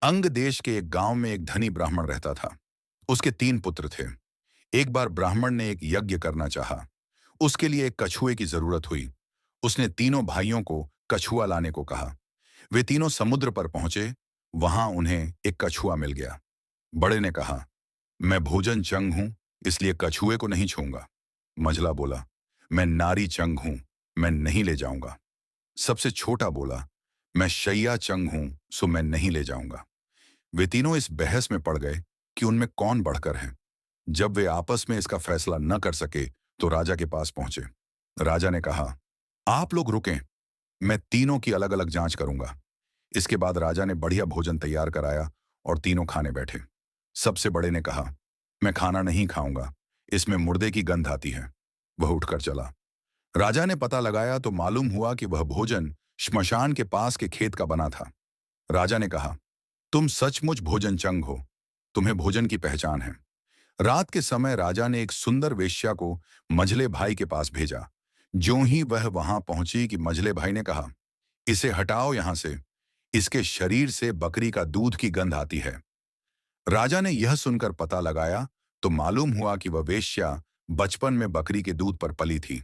अंग देश के एक गांव में एक धनी ब्राह्मण रहता था। उसके 3 पुत्र थे। एक बार ब्राह्मण ने एक यज्ञ करना चाहा। उसके लिए एक कछुए की जरूरत हुई। उसने तीनों भाइयों को कछुआ लाने को कहा। वे तीनों समुद्र पर पहुंचे। वहां उन्हें एक कछुआ मिल गया। बड़े ने कहा, मैं भोजन चंग हूं, इसलिए कछुए को नहीं छूंगा। मझला बोला, मैं नारी चंग हूं, मैं नहीं ले जाऊंगा। सबसे छोटा बोला, मैं शैया चंग हूं, सो मैं नहीं ले जाऊंगा। वे तीनों इस बहस में पड़ गए कि उनमें कौन बढ़कर है। जब वे आपस में इसका फैसला न कर सके तो राजा के पास पहुंचे। राजा ने कहा, आप लोग रुकें, मैं तीनों की अलग अलग जांच करूंगा। इसके बाद राजा ने बढ़िया भोजन तैयार कराया और तीनों खाने बैठे। सबसे बड़े ने कहा, मैं खाना नहीं खाऊंगा, इसमें मुर्दे की गंध आती है। वह उठकर चला। राजा ने पता लगाया तो मालूम हुआ कि वह भोजन श्मशान के पास के खेत का बना था। राजा ने कहा, तुम सचमुच भोजन चंग हो, तुम्हें भोजन की पहचान है। रात के समय राजा ने एक सुंदर वेश्या को मझले भाई के पास भेजा। ज्यों ही वह वहां पहुंची कि मझले भाई ने कहा, इसे हटाओ यहां से, इसके शरीर से बकरी का दूध की गंध आती है। राजा ने यह सुनकर पता लगाया तो मालूम हुआ कि वह वेश्या बचपन में बकरी के दूध पर पली थी।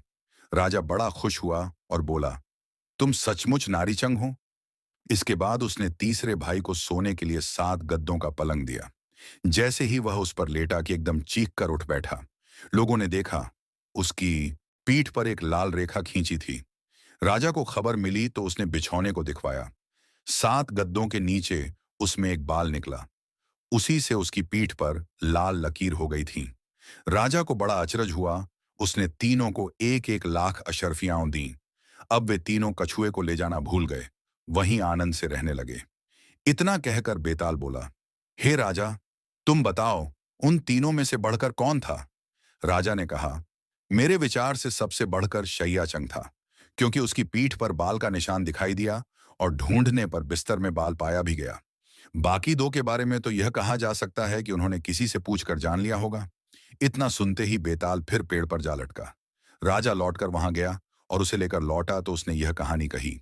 राजा बड़ा खुश हुआ और बोला, तुम सचमुच नारीचंग हो। इसके बाद उसने तीसरे भाई को सोने के लिए 7 गद्दों का पलंग दिया। जैसे ही वह उस पर लेटा कि एकदम चीख कर उठ बैठा। लोगों ने देखा, उसकी पीठ पर एक लाल रेखा खींची थी। राजा को खबर मिली तो उसने बिछौने को दिखवाया। 7 गद्दों के नीचे उसमें एक बाल निकला। उसी से उसकी पीठ पर लाल लकीर हो गई थी। राजा को बड़ा अचरज हुआ। उसने तीनों को 1-1 लाख अशर्फियां दी। अब वे तीनों कछुए को ले जाना भूल गए, वहीं आनंद से रहने लगे। इतना कहकर बेताल बोला, हे राजा, तुम बताओ, उन तीनों में से बढ़कर कौन था? राजा ने कहा, मेरे विचार से सबसे बढ़कर शैयाचंग था, क्योंकि उसकी पीठ पर बाल का निशान दिखाई दिया और ढूंढने पर बिस्तर में बाल पाया भी गया। बाकी दो के बारे में तो यह कहा जा सकता है कि उन्होंने किसी से पूछकर जान लिया होगा। इतना सुनते ही बेताल फिर पेड़ पर जा लटका। राजा लौटकर वहां गया और उसे लेकर लौटा तो उसने यह कहानी कही।